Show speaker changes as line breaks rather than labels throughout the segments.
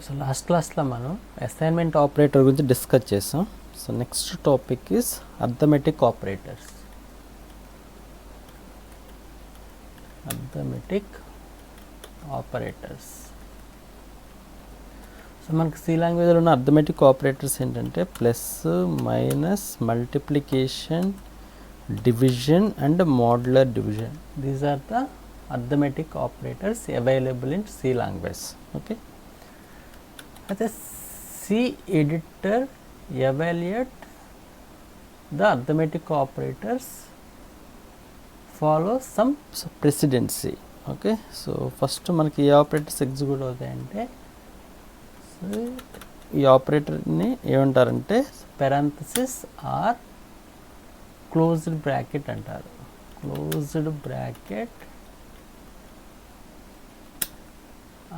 So last క్లాస్లో మనం assignment operator గురించి డిస్కస్ చేసాం. So next topic is arithmetic operators. So మనకి సి లాంగ్వేజ్లో ఉన్న అర్థమెటిక్ ఆపరేటర్స్ ఏంటంటే plus, minus, multiplication, division and modular division. These are the arithmetic operators available in C language. Okay, అయితే C editor evaluate the arithmetic operators follow some precedency. Okay, so first మనకి ఏ operators execute అవుతాయంటే ఈ ఆపరేటర్ని ఏమంటారంటే parenthesis are closed bracket అంటారు. Closed bracket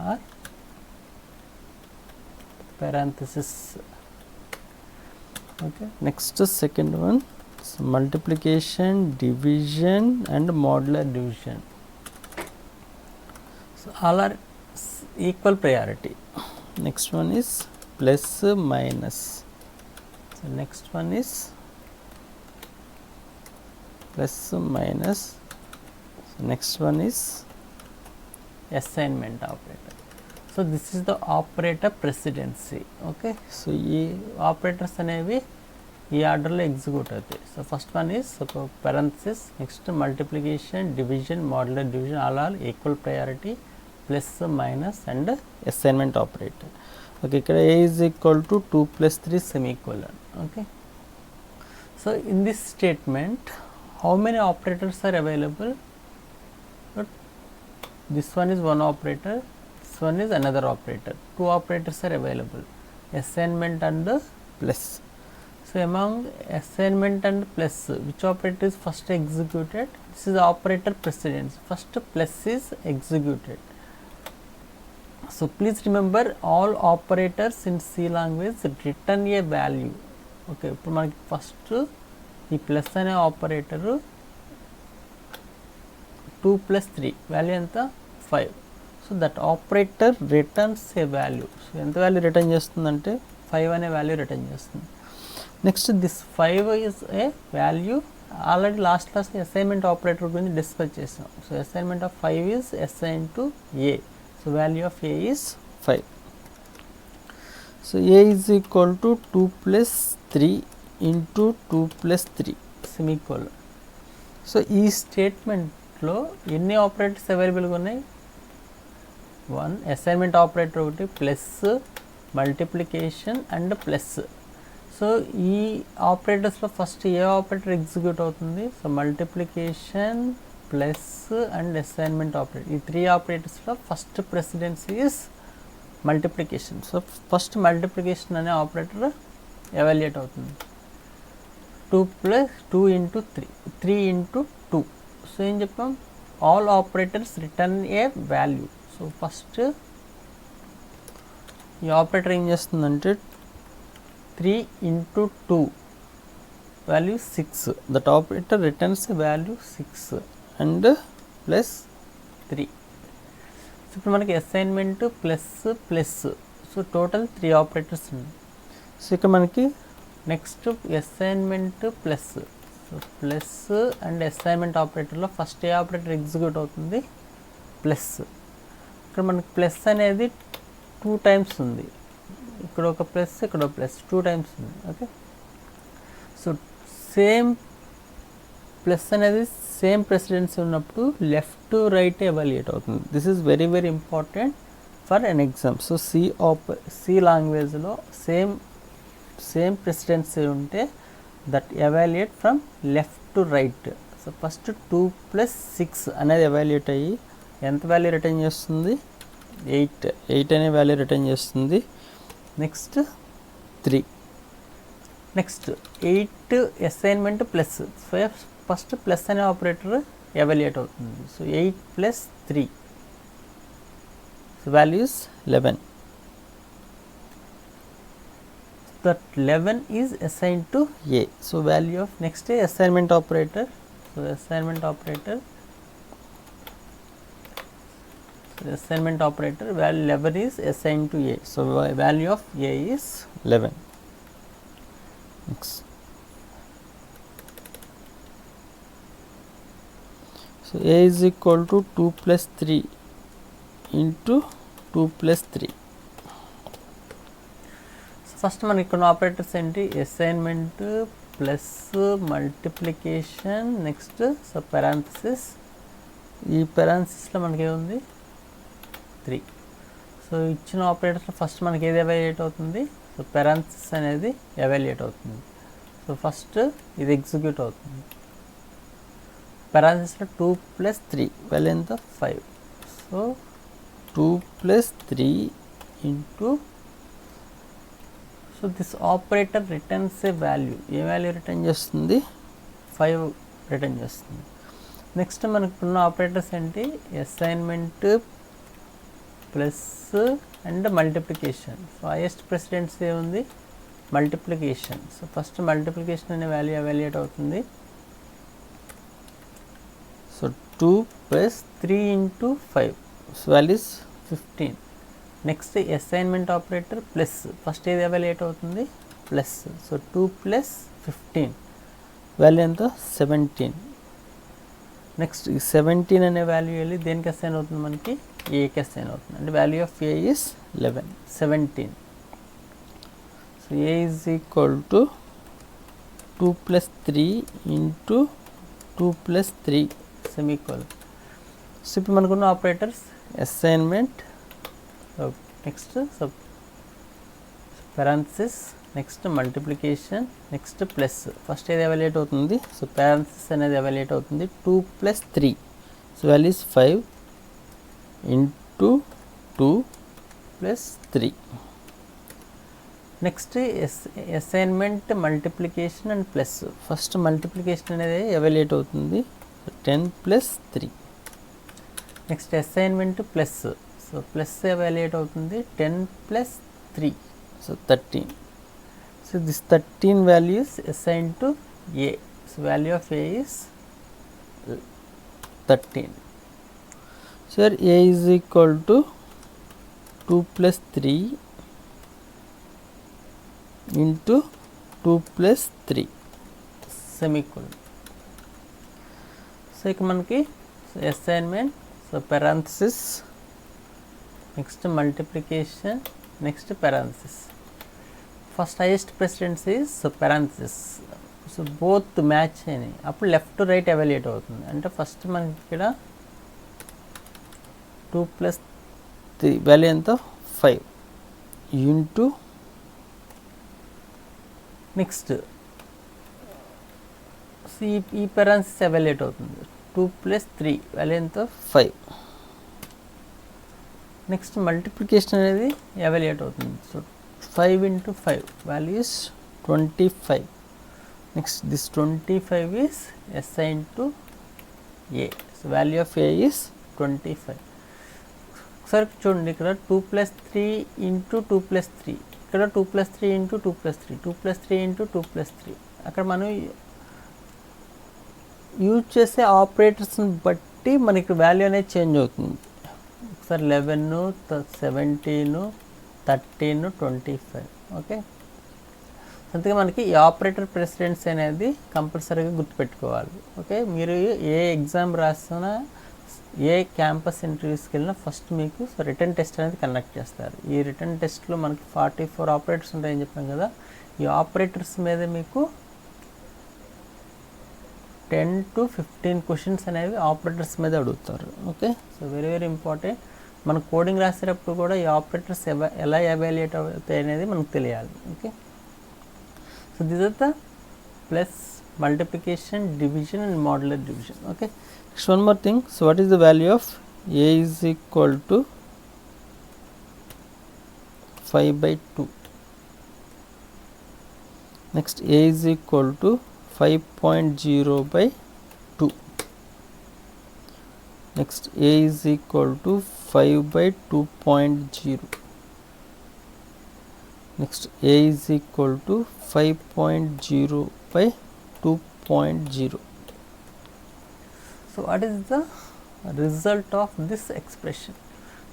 or parenthesis. Okay, next second one, so multiplication, division and modular division. So all are equal priority. Next one is plus, minus. So next one is plus, minus. So next one is assignment operator. So this is the operator precedency. Okay, so ఈ operators అనేవి ఈ ఆర్డర్లో execute అవుతాయి. So first one is parenthesis, next multiplication, division, modular division all are equal priority, plus, minus and assignment operator. Okay, ఇక్కడ a is equal to 2 + 3 semicolon. Okay, so in this statement how many operators are available? This one is one operator, this one is another operator. Two operators are available, assignment and plus. So among assignment and plus, which operator is first executed? This is operator precedence. First plus is executed. So please remember, all operators in C language return a value. Okay, ఇప్పుడు మనకి first ఈ plus అనే operator 2 + 3 value ఎంత? 5. So that operator returns a value. So ఎంత value return చేస్తుందంటే 5 అనే value return చేస్తుంది. Next this 5 is a value. Already last క్లాస్లో అసైన్మెంట్ ఆపరేటర్ గురించి డిస్కస్ చేసాం. So assignment of 5 is assign to A. So value of a is 5. So A is equal to 2 + 3 into 2 + 3 semicolon. So ఈ స్టేట్మెంట్లో ఎన్ని operators అవైలబుల్గా ఉన్నాయి? 1 assignment operator, ఒకటి plus, multiplication and plus. So ఈ ఆపరేటర్స్లో first ఏ ఆపరేటర్ ఎగ్జిక్యూట్ అవుతుంది? So multiplication, plus and assignment operator. ఈ 3 ఆపరేటర్స్లో first precedency is multiplication. So first multiplication అనే ఆపరేటర్ ఎవాల్యుయేట్ అవుతుంది. 2 + 2 × 3, 3 × 2. సో ఏం చెప్పాం? All operators return a value. So first ఈ ఆపరేటర్ ఏం చేస్తుందంటే 3 × 2 value 6. That operator returns a value 6 and plus 3. So ఇప్పుడు మనకి assignment plus. So total 3 operators ఉన్నాయి. సో ఇక్కడ మనకి next assignment plus. So plus and assignment ఆపరేటర్లో ఫస్ట్ ఏ ఆపరేటర్ ఎగ్జిక్యూట్ అవుతుంది? ప్లస్. ఇక్కడ మనకి ప్లస్ అనేది 2 టైమ్స్ ఉంది. ఇక్కడ ఒక ప్లస్, ఇక్కడ ఒక ప్లస్, 2 టైమ్స్ ఉంది. ఓకే, సో సేమ్ ప్లస్ అనేది సేమ్ ప్రెసిడెన్సీ ఉన్నప్పుడు లెఫ్ట్ టు రైట్ ఎవాల్యుయేట్ అవుతుంది. This is very very important for an exam. So C లాంగ్వేజ్లో సేమ్ ప్రెసిడెన్సీ ఉంటే that evaluate from left to right. So first 2 + 6 అనేది evaluate అయ్యి ఎంత value return చేస్తుంది? 8 అనే వాల్యూ రిటర్న్ చేస్తుంది. Next 3. Next 8 assignment plus. So first plus అనే operator evaluate అవుతుంది. So 8 + 3, so values 11. That 11 is assigned to A. So value of next assignment operator. So assignment operator assignment operator, value 11 is assigned to A. So, value of A is 11. Next. So, A is equal to 2 plus 3 into 2 plus 3. So, first మనకి ఇక్కడ operators ఏంటి, assignment plus multiplication, next so parenthesis. ఈ పెరాంథసిస్లో మనకి ఏముంది 3. So ఇచ్చిన operators first మనకి ఏది evaluate అవుతుంది, సో పెరాంథసిస్ అనేది ఎవాల్యుయేట్ అవుతుంది. సో ఫస్ట్ ఇది ఎగ్జిక్యూట్ అవుతుంది. పెరాంథసిస్లో 2 ప్లస్ 3 వాల్యూ ఎంత 5. So 2 plus 3 into, so this operator returns a value. A value return చేస్తుంది, 5 రిటర్న్ చేస్తుంది. నెక్స్ట్ మనకు ఉన్న ఆపరేటర్స్ ఏంటి, assignment plus and multiplication. So highest precedence ఏముంది, మల్టిప్లికేషన్. సో ఫస్ట్ మల్టిప్లికేషన్ అనే వాల్యూ ఎవాల్యుయేట్ అవుతుంది. So 2 plus 3 into 5, so value is 15. Next assignment operator plus, first ఏది evaluate అవుతుంది ప్లస్. సో 2 ప్లస్ 15 వాల్యూ ఎంత 17. Next ఈ 17 అనే value వెళ్ళి దేనికి అసైన్ అవుతుంది, మనకి ఏకి అసైన్ అవుతుంది. అంటే value of A is 11, 17. So A is equal to 2 plus 3 into 2 plus 3 semicolon. So ఇప్పుడు మనకున్న operators assignment, next so parenthesis, next multiplication, next plus. First ఏది ఎవాల్యుయేట్ అవుతుంది, సో parenthesis అనేది ఎవాల్యుయేట్ అవుతుంది 2 plus 3. So value is 5 into 2 plus 3. Next assignment multiplication and plus. First multiplication అనేది evaluate అవుతుంది 10 plus 3. Next assignment plus, so plus evaluate అవుతుంది 10 plus 3, so 13. So this 13 values assigned to A. So value of A is 13. So here A is equal to 2 plus 3 into 2 plus 3 semicolon. So ఇక మనకి assignment, so parenthesis, next multiplication, next parenthesis. First highest precedence is parenthesis. So both match అయినాయి, అప్పుడు left to right evaluate అవుతుంది. అంటే first మనకి ఇక్కడ 2 plus 3 value ఎంత 5 into, next ఈ parenthesis ఎవాల్యుయేట్ అవుతుంది 2 ప్లస్ 3 వాల్యూ ఎంత 5. నెక్స్ట్ మల్టిప్లికేషన్ అనేది ఎవాల్యుయేట్ అవుతుంది. So 5 into 5 value is 25. Next this 25 is assigned to A. So value of A is 25. ఒకసారి చూడండి, ఇక్కడ 2 ప్లస్ 3 ఇంటూ 2 ప్లస్ 3, ఇక్కడ 2 plus 3 into 2 plus 3, 2 plus 3 into 2 plus 3. అక్కడ మనం యూజ్ చేసే ఆపరేటర్స్ని బట్టి మనకి వాల్యూ అనేది చేంజ్ అవుతుంది. ఒకసారి 11, 17, 13, 25. ఓకే, అందుకే మనకి ఈ ఆపరేటర్ ప్రెసిడెన్స్ అనేది కంపల్సరీగా గుర్తుపెట్టుకోవాలి. ఓకే, మీరు ఏ ఎగ్జామ్ రాసినా, ఏ క్యాంపస్ ఇంటర్వ్యూస్కి వెళ్ళినా ఫస్ట్ మీకు రిటర్న్ టెస్ట్ అనేది కండక్ట్ చేస్తారు. ఈ రిటర్న్ టెస్ట్లో మనకి 44 ఆపరేటర్స్ ఉంటాయని చెప్పాం కదా. ఈ ఆపరేటర్స్ మీద మీకు 10 to 15 క్వశ్చన్స్ అనేవి ఆపరేటర్స్ మీద అడుగుతారు. Okay, so very very important. మన కోడింగ్ రాసేటప్పుడు కూడా ఈ ఆపరేటర్స్ ఎలా ఎవాల్యుయేట్ అవుతాయి అనేది మనకు తెలియాలి. Okay, so this are the plus, multiplication, division and modular division. Okay, next one more thing. So what is the value of a is equal to 5/2. Next a is equal to 5.0/2. Next a is equal to 5/2.0. Next a is equal to 5.0/2.0. So what is the result of this expression?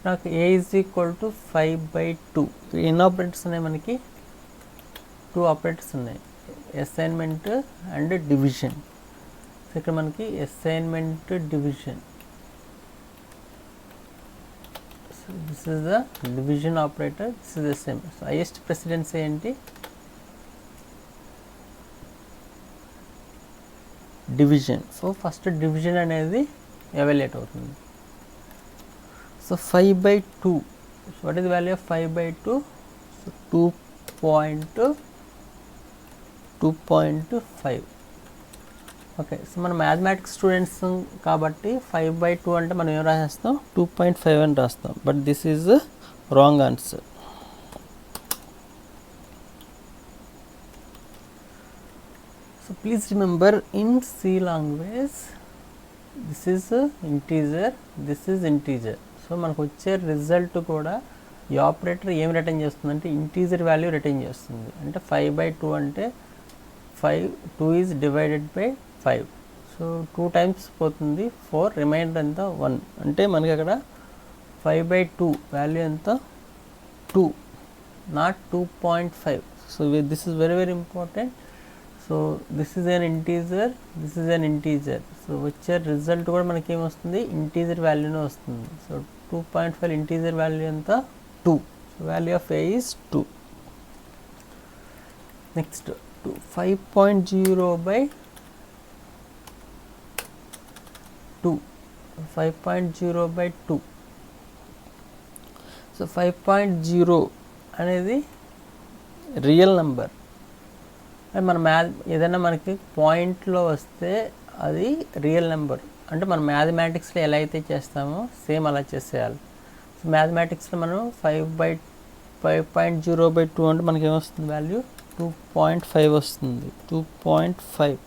నాకు a is equal to 5/2. ఎన్ని operators ఉన్నాయి మనకి? 2 operators ఉన్నాయి, assignment and division. So ఇక్కడ మనకి assignment division. So this is the division operator, this is the same. So highest precedence ఏంటి? Division. So first division అనేది evaluate అవుతుంది. So 5/2. So what is the value of 5/2? So 2.5. Okay, so మనం mathematics students కాబట్టి 5/2 అంటే మనం ఏం రాసేస్తాం? 2.5 అని రాస్తాం. But this is wrong answer. So please remember, in C language this is integer, this is integer. So మనకు వచ్చే రిజల్ట్ కూడా ఈ ఆపరేటర్ ఏం రిటర్న్ చేస్తుంది అంటే ఇంటీజర్ వాల్యూ రిటర్న్ చేస్తుంది. అంటే 5/2 అంటే 2 is divided by 5. So 2 times పోతుంది 4, రిమైండర్ ఎంత? 1. అంటే మనకి అక్కడ 5/2 వాల్యూ ఎంత? 2, not 2.5. So this is very very important. So this is an integer, this is an integer. So వచ్చే రిజల్ట్ కూడా మనకి ఏమొస్తుంది? ఇంటీజర్ వాల్యూనే వస్తుంది. సో 2.5 ఇంటీజర్ వాల్యూ ఎంత? 2. So value of a is 2. Next 5.0/2. 5.0/2. So 5.0 అనేది రియల్ నెంబర్. మన ఏదైనా మనకి పాయింట్లో వస్తే అది రియల్ నెంబర్. అంటే మనం మ్యాథమెటిక్స్లో ఎలా అయితే చేస్తామో సేమ్ అలా చేసేయాలి. సో మ్యాథమెటిక్స్లో మనం 5.0/2 అంటే మనకి ఏమొస్తుంది? వాల్యూ 2.5 వస్తుంది. 2.5.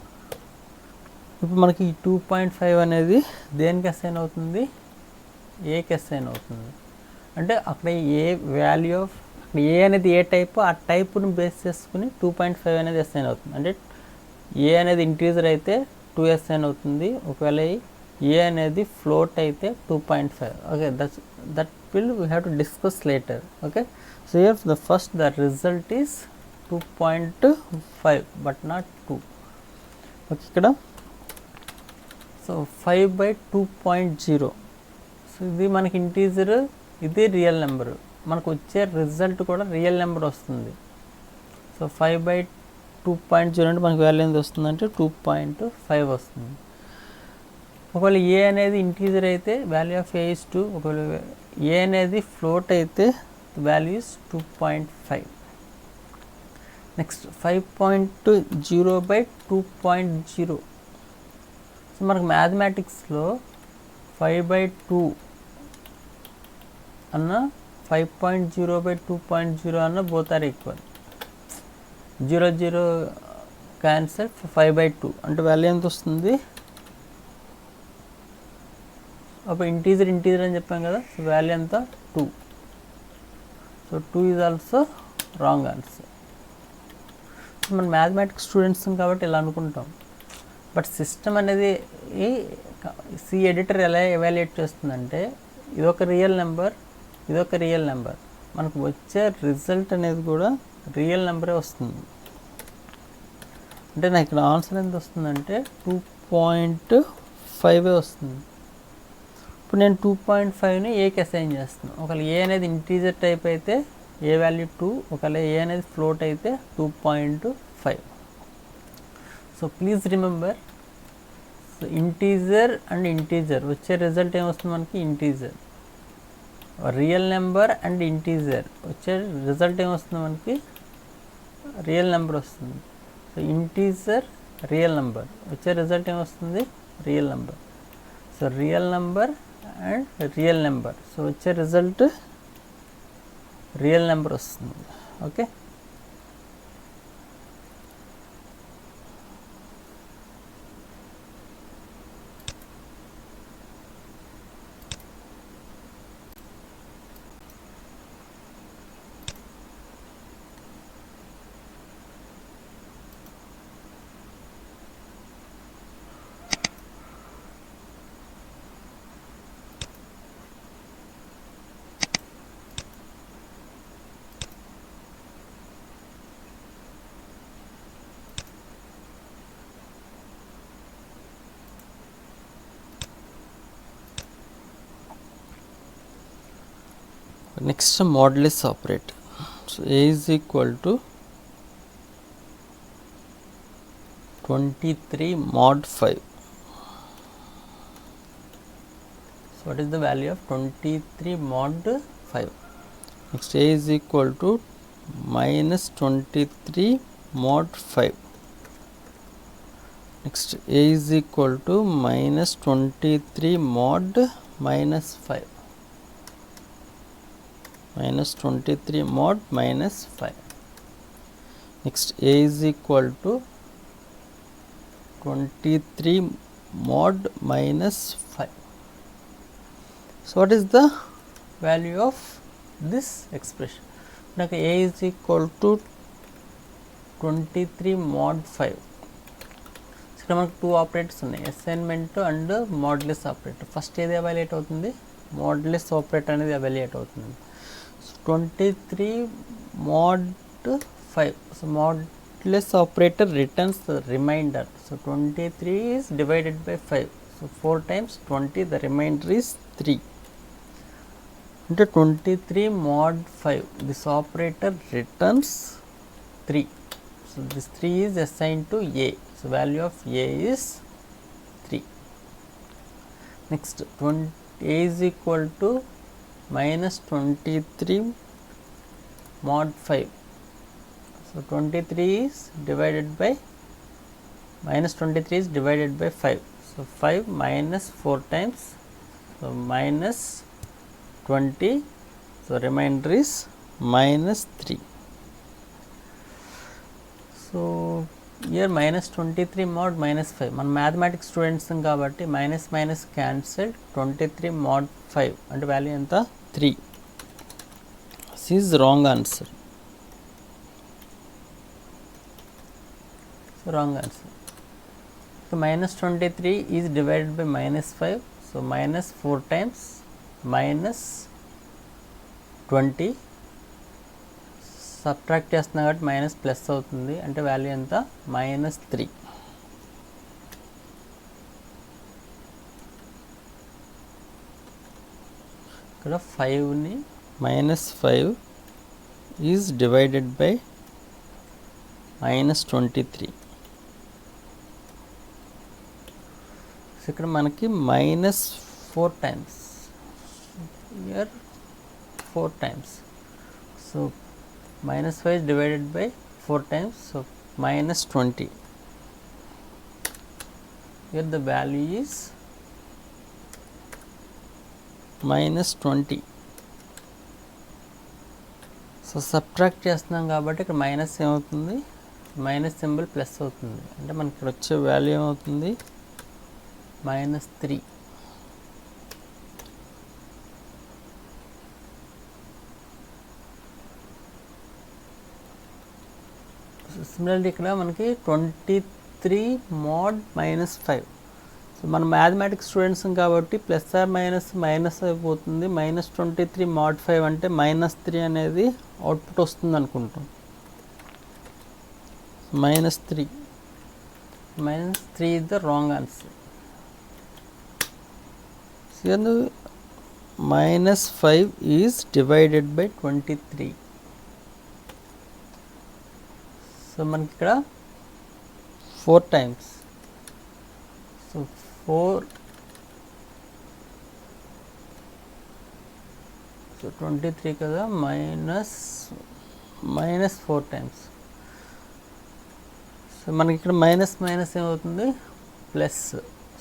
ఇప్పుడు మనకి ఈ 2.5 అనేది దేనికి అసైన్ అవుతుంది? ఏకి అసైన్ అవుతుంది. అంటే అక్కడ ఏ వాల్యూ ఆఫ్ ఏ అనేది ఏ టైప్, ఆ టైప్ను బేస్ చేసుకుని 2.5 అనేది అసైన్ అవుతుంది. అంటే ఏ అనేది ఇంటీజర్ అయితే 2 అసైన్ అవుతుంది. ఒకవేళ ఏ అనేది ఫ్లోట్ అయితే 2.5. Okay, that will we have to discuss later. Okay, so here the first the result is 2.5 but not 2. Okay, ఇక్కడ సో 5/2.0. సో ఇది మనకి ఇంటీజర్, ఇది రియల్ నెంబరు. మనకు వచ్చే రిజల్ట్ కూడా రియల్ నెంబర్ వస్తుంది. సో 5/2.0 అంటే మనకు వాల్యూ ఎంత వస్తుందంటే 2.5 వస్తుంది. ఒకవేళ ఏ అనేది ఇంటీజర్ అయితే వాల్యూ ఆఫ్ a ఈజ్ 2. ఒకవేళ ఏ అనేది ఫ్లోట్ అయితే వాల్యూ ఈజ్ 2.5. నెక్స్ట్ 5.0/2.0. సో మనకు మ్యాథమెటిక్స్లో 5/2 అన్న 5.0/2.0 అన్న బోత్ ఆర్ ఈక్వల్. 0 క్యాన్సల్. 5/2 అంటే వాల్యూ ఎంత వస్తుంది? అప్పుడు ఇంటీజర్ అని చెప్పాం కదా. సో వాల్యూ ఎంత? 2. So 2 is also wrong answer. So మన మ్యాథమెటిక్స్ స్టూడెంట్స్ కాబట్టి ఇలా అనుకుంటాం. బట్ సిస్టమ్ అనేది సి ఎడిటర్ ఎలా ఎవాల్యుయేట్ చేస్తుందంటే ఇదొక రియల్ నెంబర్, ఇదొక రియల్ నెంబర్. మనకు వచ్చే రిజల్ట్ అనేది కూడా రియల్ నెంబరే వస్తుంది. అంటే నాకు ఇక్కడ ఆన్సర్ ఎంత వస్తుందంటే 2.5 వస్తుంది. ఇప్పుడు నేను 2.5ని ఏకి అసైన్ చేస్తున్నాను. ఒకవేళ ఏ అనేది ఇంటీజర్ టైప్ అయితే ఏ వాల్యూ 2, ఒకవేళ ఏ అనేది ఫ్లోట్ అయితే 2.5. So please remember, so integer and integer వచ్చే రిజల్ట్ ఏమొస్తుంది మనకి? Integer. Real number and integer వచ్చే రిజల్ట్ ఏమొస్తుంది మనకి? రియల్ నెంబర్ వస్తుంది. సో ఇంటీజర్ రియల్ నెంబర్ వచ్చే రిజల్ట్ ఏమొస్తుంది? Real number. So real number and real number, so వచ్చే రిజల్ట్ రియల్ నెంబర్ వస్తుంది. Okay, Next modulus operator. So A is equal to 23 mod 5. So what is the value of 23 mod 5? Next A is equal to minus 23 mod 5. Next A is equal to minus 23 mod minus 5. Minus 23 mod minus 5. Next A is equal to 23 mod minus 5. So what is the value of this expression? Now A is equal to 23 mod 5. ఇక్కడ మనకు two operators ఉన్నాయి, assignment and modulus operator. First ఏది evaluate అవుతుంది? Modulus operator అనేది evaluate అవుతుంది. So 23 mod 5. So modulus operator returns remainder. So 23 is divided by 5. So 4 times 20, the remainder is 3. అంటే 23 mod 5. This operator returns 3. So this 3 is assigned to A. So value of A is 3. Next A is equal to minus 23 mod 5. So 23 is divided by minus 23 is divided by 5. So 5 minus 4 times, so minus 20. So remainder is minus 3. So here minus 23 mod minus 5. మన mathematics students కాబట్టి minus minus cancelled. 23 mod 5 అంటే value ఎంత? 3. This is wrong answer. So wrong answer. So minus 23 is divided by minus 5. So minus 4 times minus 20. Subtract చేస్తున్నా కాబట్టి minus plus అవుతుంది, అంటే value ఎంత? minus 3. ఇక్కడ 5ని minus 5 is divided by minus 23. So ఇక్కడ మనకి minus 4 times, here 4 times. So minus 5 is divided by 4 times, so minus 20. Here the value is minus 20. So subtract చేస్తున్నాం కాబట్టి ఇక్కడ మైనస్ ఏమవుతుంది? మైనస్ సింబల్ ప్లస్ అవుతుంది, అంటే మనకి ఇక్కడ వచ్చే వాల్యూ ఏమవుతుంది? minus 3. సిమిలర్లీ ఇక్కడ మనకి 23 mod minus 5. సో మన మ్యాథమెటిక్స్ స్టూడెంట్స్ కాబట్టి ప్లస్ ఆర్ మైనస్ మైనస్ అయిపోతుంది. minus 23 mod 5 అంటే minus 3 అనేది అవుట్పుట్ వస్తుంది అనుకుంటాం. minus 3 is the wrong answer. So minus 5 is divided by 23. So మనకి ఇక్కడ 4 times. సో 4, సో 23 కదా, minus 4 times. సో మనకి ఇక్కడ మైనస్ మైనస్ ఏమవుతుంది? Plus.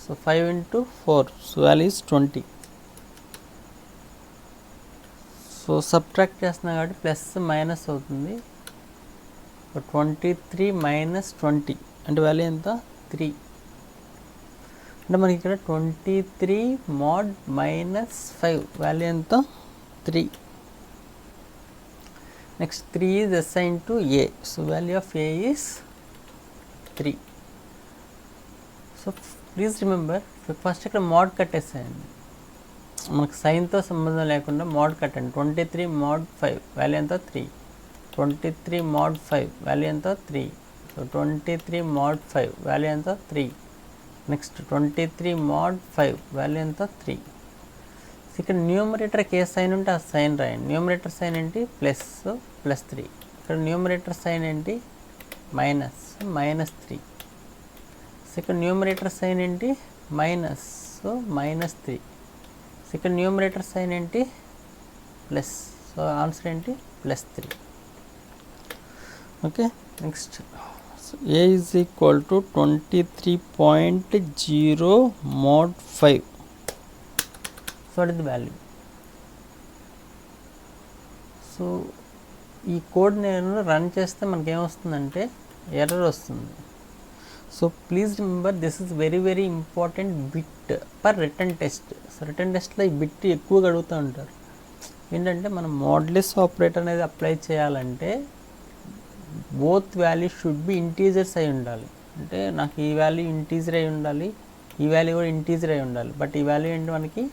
So 5 into 4, so value is 20. So subtract చేస్తున్నాం కాబట్టి ప్లస్ మైనస్ అవుతుంది. 23 minus 20 అంటే వాల్యూ ఎంత? 3. అంటే మనకి ఇక్కడ 23 mod minus 5 వాల్యూ ఎంత? 3. Next 3 is assigned to A. So value of A is 3. So please remember, first ఇక్కడ మోడ్ కట్టేసేయండి, మనకు సైన్తో సంబంధం లేకుండా మోడ్ కట్టండి. 23 mod 5 వాల్యూ ఎంత? 3. 23 mod 5 వాల్యూ ఎంత? 3. సో 23 mod 5 వాల్యూ ఎంత? 3. నెక్స్ట్ 23 mod 5 వాల్యూ ఎంత? 3. ఇక్కడ న్యూమరేటర్కి ఏ సైన్ ఉంటే ఆ సైన్ రాయండి. న్యూమరేటర్ సైన్ ఏంటి ప్లస్, ప్లస్ 3. ఇక్కడ న్యూమరేటర్ సైన్ ఏంటి మైనస్, మైనస్ 3. సో ఇక్కడ న్యూమరేటర్ సైన్ ఏంటి మైనస్, సో మైనస్ 3. సో ఇక్కడ న్యూమరేటర్ సైన్ ఏంటి ప్లస్, సో ఆన్సర్ ఏంటి plus 3. Okay, next A is equal to 23.0 mod 5. So what is the value? So ఈ code నేను run చేస్తే మనకి ఏమొస్తుందంటే ఎర్రర్ వస్తుంది. So please remember this is very very important bit per return test. So return టెస్ట్లో ఈ bit ఎక్కువగా అడుగుతూ ఉంటారు. ఏంటంటే మనం మోడ్లెస్ ఆపరేటర్ అనేది అప్లై చేయాలంటే both values should be integers అయి ఉండాలి. అంటే నాకు ఈ వాల్యూ ఇంటీజర్ అయి ఉండాలి, ఈ వాల్యూ కూడా ఇంటీజర్ అయి ఉండాలి. బట్ ఈ వాల్యూ ఏంటి మనకి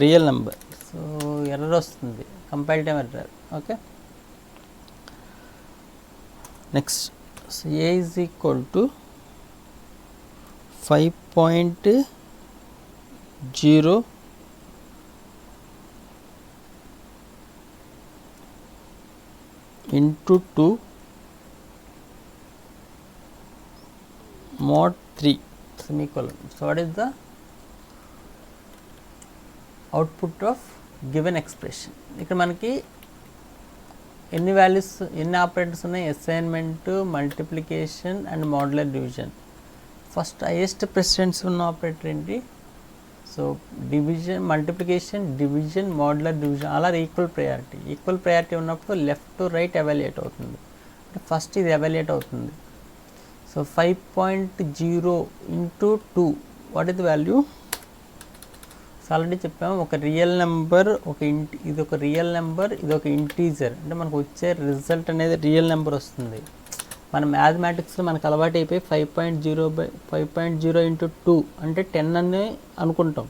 రియల్ నెంబర్. సో ఎర్రర్ వస్తుంది, compile time error. Okay, next A is equal to 5.0 into 2 mod 3 semicolon. So what is the output of given expression? ఇక్కడ మనకి ఎన్ని వాల్యూస్, ఎన్ని ఆపరేటర్స్ ఉన్నాయి? Assignment, multiplication and modular division. First highest precedence ఉన్న operator ఏంటి? So division, multiplication, division, modular division అలా equal priority. Equal priority ఉన్నప్పుడు left to right evaluate అవుతుంది. అంటే ఫస్ట్ ఇది ఎవాల్యుయేట్ అవుతుంది. So 5.0 into 2 what is the value? Already చెప్పాము, ఒక రియల్ నెంబర్, ఇది ఒక రియల్ నెంబర్, ఇది ఒక ఇంటీజర్. అంటే మనకు వచ్చే రిజల్ట్ అనేది రియల్ నెంబర్ వస్తుంది. మన మ్యాథమెటిక్స్లో మనకు అలవాటు అయిపోయి 5.0 into 2 అంటే 10 అని అనుకుంటాం.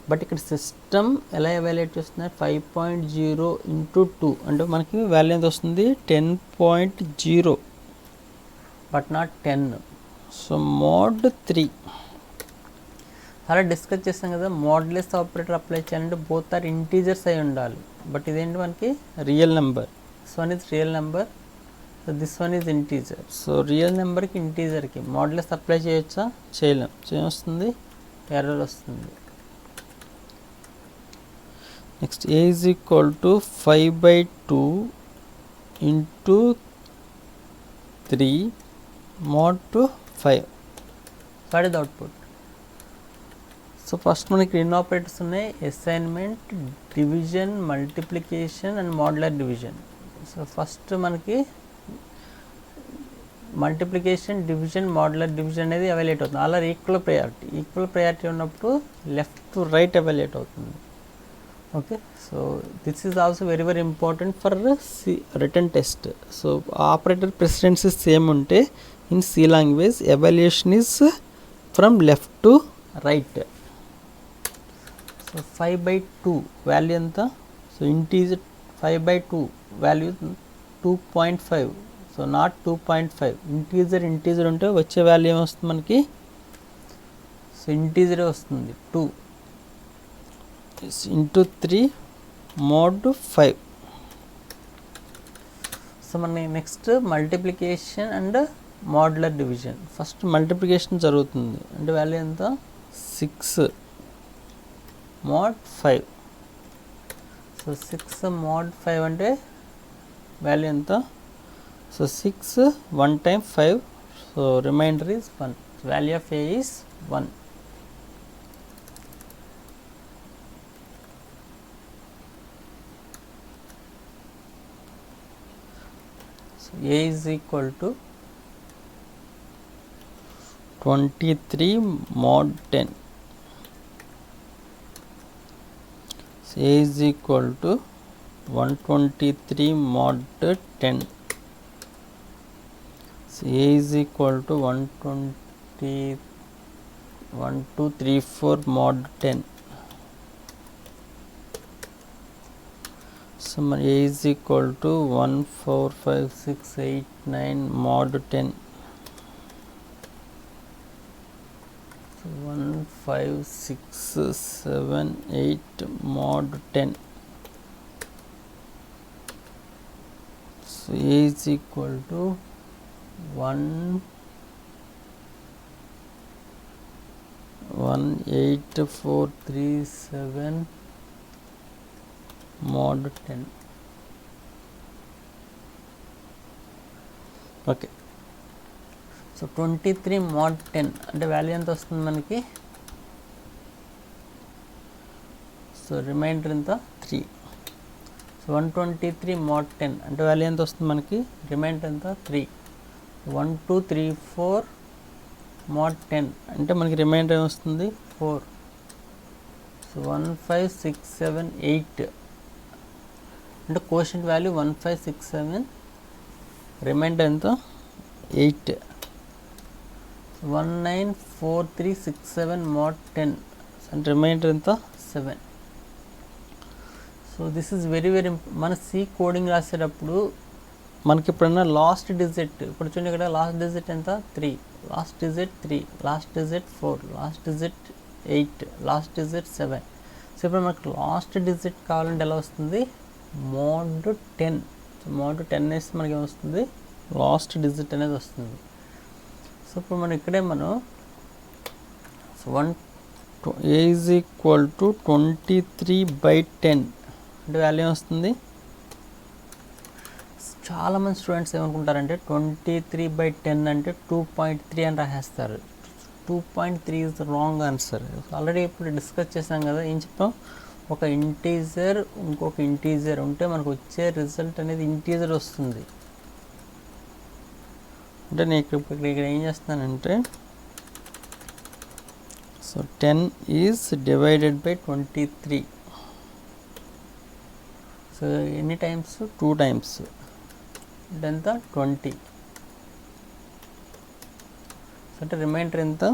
బట్ ఇక్కడ సిస్టమ్ ఎలా ఎవాల్యుయేట్ చేస్తుంది? 5.0 into 2 అంటే మనకి వాల్యూ ఎంత వస్తుంది? 10.0 బట్ నాట్ 10. సో మోడ్ 3 అలా డిస్కస్ చేస్తాం కదా. మోడ్లెస్ ఆపరేటర్ అప్లై చేయాలంటే బోత్ ఆర్ ఇంటీజర్స్ అయి ఉండాలి. బట్ ఇదేంటి మనకి real number. So one is real number, so this one is integer. So real నెంబర్కి ఇంటీజర్కి మోడ్లెస్ అప్లై చేయొచ్చా? చేయలేం. ఏమొస్తుంది? ఎర్రర్ వస్తుంది. Next A is equal to 5/2 into 3 mod to 5. What is the output? So first మనకి ఎన్ని operators ఉన్నాయి? Assignment, division, multiplication and modular division. So first మనకి multiplication, division, modular division అనేది ఎవాల్యుయేట్ అవుతుంది. అలా ఈక్వల్ ప్రయారిటీ. ఈక్వల్ ప్రయారిటీ ఉన్నప్పుడు left to right evaluate అవుతుంది. Okay, so this is also very very important for written test. So operator precedency same ఉంటే in C language evaluation is from left to right. So 5/2 value ఎంత? So integer 5/2 value 2.5. So not 2.5. Integer ఉంటే వచ్చే value ఏమొస్తుంది మనకి? So ఇంటీజరే వస్తుంది. 2 into 3 mod 5. So మన next multiplication and modular division. First multiplication జరుగుతుంది. అంటే వాల్యూ ఎంత? 6 mod 5. సో 6 mod 5 అంటే వాల్యూ ఎంత? So 6 1 time 5. So remainder is 1. Value of A is 1. So A is equal to 23 mod 10. So A is equal to 123 mod 10. So A is equal to 120, 1 2 3 4 mod 10. So A is equal to 1 4 5 6 8 9 mod 10. So 1 5 6 7 8 mod 10. So A is equal to 1 8 4 3 7 mod 10. Okay. So 23 mod 10 అంటే value ఎంత వస్తుంది మనకి? So remainder ఎంత? 3. So 123 mod 10 అంటే value ఎంత వస్తుంది మనకి? Reminder ఎంత? 3. 1 2 3 4 mod 10 అంటే మనకి రిమైండర్ వస్తుంది 4. సో 1 5 6 7 8 అంటే కోషంట్ వాల్యూ 1 5 6 7, రిమైండర్ ఎంత? 8. 1 9 4 3 6 7 mod 10 అంటే రిమైండర్ ఎంత? 7. సో దిస్ ఈజ్ వెరీ మన సి కోడింగ్ రాసేటప్పుడు మనకి ఎప్పుడన్నా లాస్ట్ డిజిట్, ఇప్పుడు చూడండి ఇక్కడ లాస్ట్ డిజిట్ ఎంత? 3, last digit 3, last digit 4, last digit 8, last digit 7. So ఇప్పుడు మనకు లాస్ట్ డిజిట్ కావాలంటే ఎలా వస్తుంది? mod 10. సో mod 10 వేస్తే మనకి ఏమొస్తుంది? లాస్ట్ డిజిట్ అనేది వస్తుంది. సో ఇప్పుడు మనం ఇక్కడే so A is equal to 23/10 అంటే వాల్యూ వస్తుంది. చాలామంది స్టూడెంట్స్ ఏమనుకుంటారంటే 23/10 అంటే 2.3 అని రాసేస్తారు. 2.3 ఈజ్ రాంగ్ ఆన్సర్. ఆల్రెడీ ఇప్పుడు డిస్కస్ చేసాం కదా, ఏం చెప్పాం? ఒక ఇంటీజర్ ఇంకొక ఇంటీజర్ ఉంటే మనకు వచ్చే రిజల్ట్ అనేది ఇంటీజర్ వస్తుంది. అంటే నేను ఇక్కడ ఏం చేస్తానంటే, so 10 is divided by 23. So ఎన్ని టైమ్స్? 2 టైమ్స్. ఇదంతా 20. అంటే రిమైండర్ ఎంత?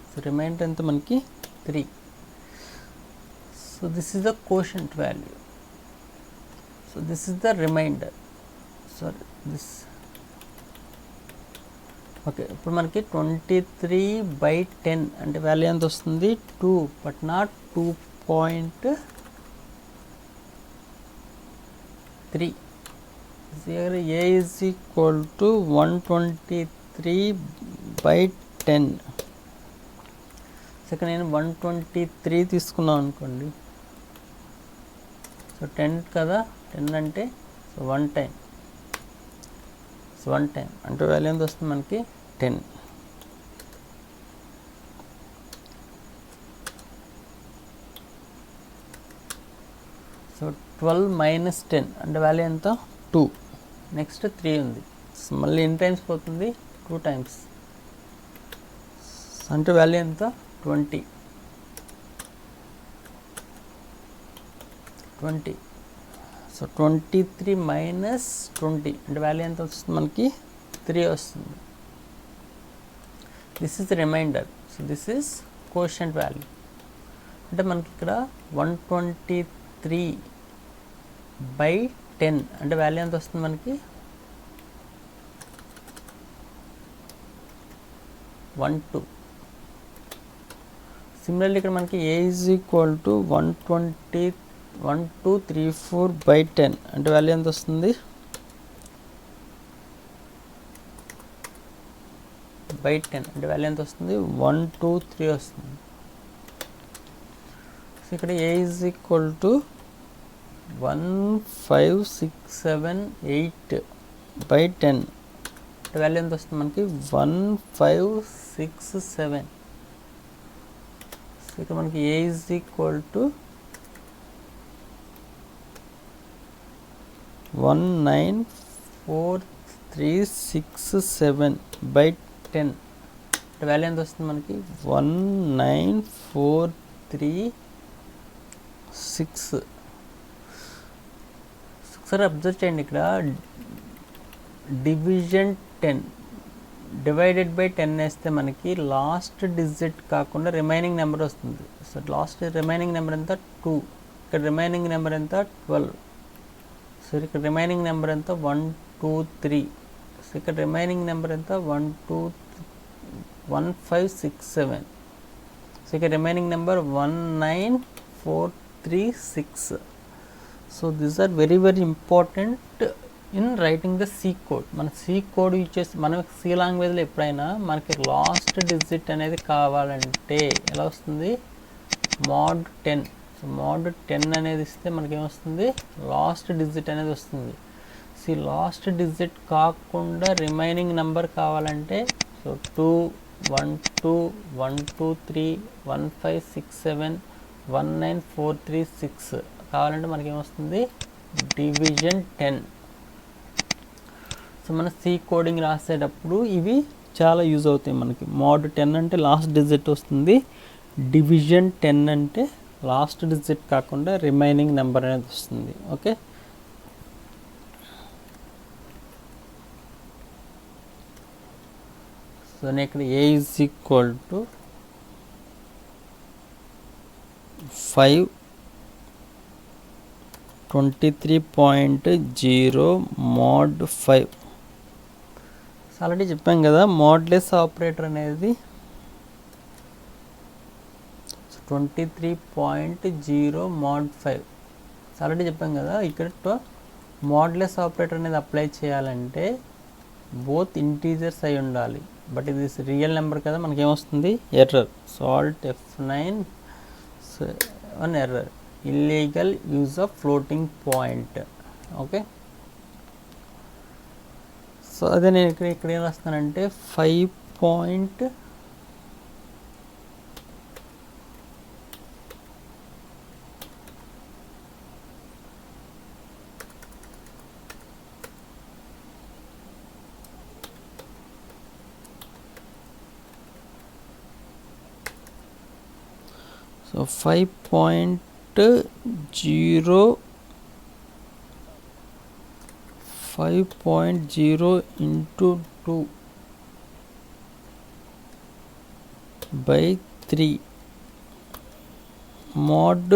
సో రిమైండర్ ఎంత మనకి? 3. So this is the quotient value. So this is the remainder. Sorry this. Okay, ఇప్పుడు మనకి 23/10 అంటే వాల్యూ ఎంత వస్తుంది? 2, but not 2.3. here A is equal to 123/10. Second నేను 123 తీసుకున్నాం అనుకోండి. సో 10 కదా, 10 అంటే సో 1 టైం. సో 1 టైం అంటే వాల్యూ ఎంత వస్తుంది మనకి? 10. సో 12 minus 10 అంటే వాల్యూ ఎంత? 2. నెక్స్ట్ 3 ఉంది. సో మళ్ళీ ఎన్ని టైమ్స్ పోతుంది? 2 టైమ్స్. అంటే వాల్యూ ఎంత? 20. సో 23 minus 20 అంటే వాల్యూ ఎంత వస్తుంది మనకి? 3 వస్తుంది. This is remainder. So this is quotient value. అంటే మనకి ఇక్కడ 123/10 అంటే వాల్యూ ఎంత వస్తుంది మనకి? 12. సిమిలర్లీ ఇక్కడ మనకి A is equal to 123/10 అంటే వాల్యూ ఎంత వస్తుంది? బై 10 అంటే వాల్యూ ఎంత వస్తుంది? 123 వస్తుంది. సో ఇక్కడ A is equal to 1 5 6 7 8/10 అంటే వాల్యూ ఎంత వస్తుంది మనకి? 1 5 6 7. సో ఇక్కడ మనకి A is equal to 19437/10 అంటే వాల్యూ ఎంత వస్తుంది మనకి? 19436. ఒకసారి అబ్జర్వ్ చేయండి, ఇక్కడ డివిజన్ 10 డివైడెడ్ బై 10 వేస్తే మనకి లాస్ట్ డిజిట్ కాకుండా రిమైనింగ్ నెంబర్ వస్తుంది. సో లాస్ట్ రిమైనింగ్ నెంబర్ ఎంత? 2. ఇక్కడ రిమైనింగ్ నెంబర్ ఎంత? 12. సో ఇక్కడ రిమైనింగ్ నెంబర్ ఎంత? 1 2 3. సో ఇక్కడ రిమైనింగ్ నెంబర్ ఎంత? 1 2 1567. So ఇక్కడ remaining number 19436. So these are very important in writing the C code. మన C code యూజ్ చేసి మనం C లాంగ్వేజ్లో ఎప్పుడైనా మనకి లాస్ట్ డిజిట్ అనేది కావాలంటే ఎలా వస్తుంది, mod 10. సో mod 10 అనేది ఇస్తే మనకి ఏమొస్తుంది, లాస్ట్ డిజిట్ అనేది వస్తుంది. సో లాస్ట్ డిజిట్ కాకుండా రిమైనింగ్ నెంబర్ కావాలంటే సో 2 1 2 1 2 3 1 5 6 7 1 9 4 3 6 కావాలంటే మనకి ఏమొస్తుంది, డివిజన్ 10. సో మన సి కోడింగ్ రాసేటప్పుడు ఇవి చాలా యూజ్ అవుతాయి మనకి. మోడ్ 10 అంటే లాస్ట్ డిజిట్ వస్తుంది, డివిజన్ 10 అంటే లాస్ట్ డిజిట్ కాకుండా రిమైనింగ్ నెంబర్ అనేది వస్తుంది. ఓకే, సో నేను ఇక్కడ a is equal to 5 23.0 mod 5. Already చెప్పాం కదా మోడ్లెస్ ఆపరేటర్ అనేది 23.0 mod 5. ఆల్రెడీ చెప్పాం కదా ఇక్కడ మోడ్లెస్ ఆపరేటర్ అనేది అప్లై చేయాలంటే బోత్ ఇంటీజర్స్ అయి ఉండాలి. బట్ ఇది రియల్ నెంబర్ కదా, మనకేమొస్తుంది ఎర్రర్. సాల్ట్ F9 one error, illegal use of floating point. Okay, so అదే నేను ఇక్కడ ఏం రాస్తానంటే 5 5.0 into 2 by 3 mod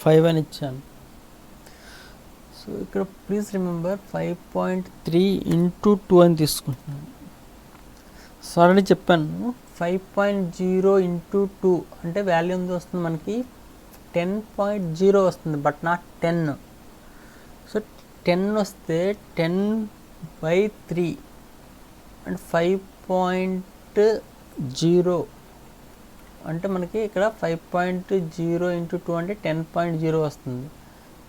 5 అని ఇచ్చాను. సో ఇక్కడ ప్లీజ్ రిమెంబర్ 5.3 into 2 అని తీసుకుంటున్నాను. సో ఆల్రెడీ చెప్పాను 5.0 into 2 అంటే వాల్యూ ఎంత వస్తుంది మనకి 10.0 వస్తుంది, బట్ నాట్ 10. సో 10 వస్తే 10/3 అండ్ 5.0 అంటే మనకి ఇక్కడ 5.0 into 2 అంటే 10.0 వస్తుంది.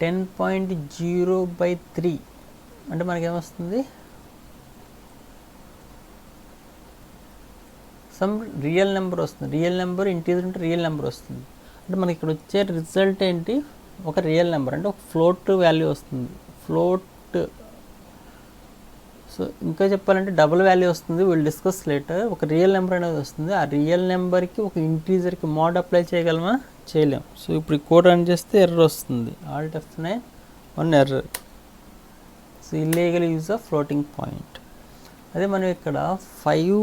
10.0/3 అంటే మనకేమొస్తుంది, సమ్ రియల్ నెంబర్ వస్తుంది. రియల్ నెంబర్ ఇంటీజర్ అంటే రియల్ నెంబర్ వస్తుంది. అంటే మనకి ఇక్కడ వచ్చే రిజల్ట్ ఏంటి, ఒక రియల్ నెంబర్ అంటే ఒక ఫ్లోట్ వాల్యూ వస్తుంది. ఫ్లోట్, సో ఇంకా చెప్పాలంటే డబుల్ వాల్యూ వస్తుంది, విల్ డిస్కస్ లేటర్. ఒక రియల్ నెంబర్ అనేది వస్తుంది, ఆ రియల్ నెంబర్కి ఒక ఇంటీజర్కి మోడ్ అప్లై చేయగలమా, చేయలేం. సో ఇప్పుడు ఈ కోడ్ రన్ చేస్తే ఎర్రర్ వస్తుంది, Alt F9 one error. So illegal use of floating point. అదే మనం ఇక్కడ 5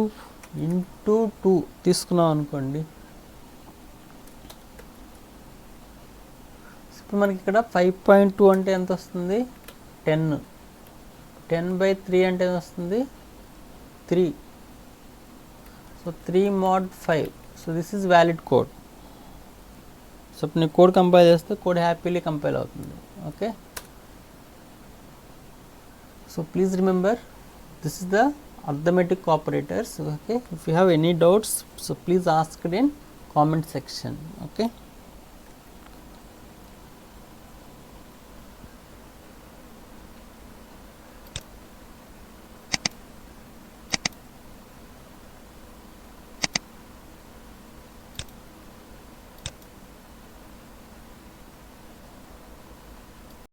into 2 తీసుకున్నాం అనుకోండి, ఇప్పుడు మనకి ఇక్కడ 5.2 అంటే ఎంత వస్తుంది 10. 10/3 అంటే ఎంత వస్తుంది 3. So 3 mod 5. So this is valid code. So ఇప్పుడు నేను కోడ్ కంపైల్ చేస్తే కోడ్ హ్యాపీలీ కంపైల్ అవుతుంది. Okay, so please remember this is the arithmetic operators. Okay, if you have any doubts, so please ask it in comment section. Okay.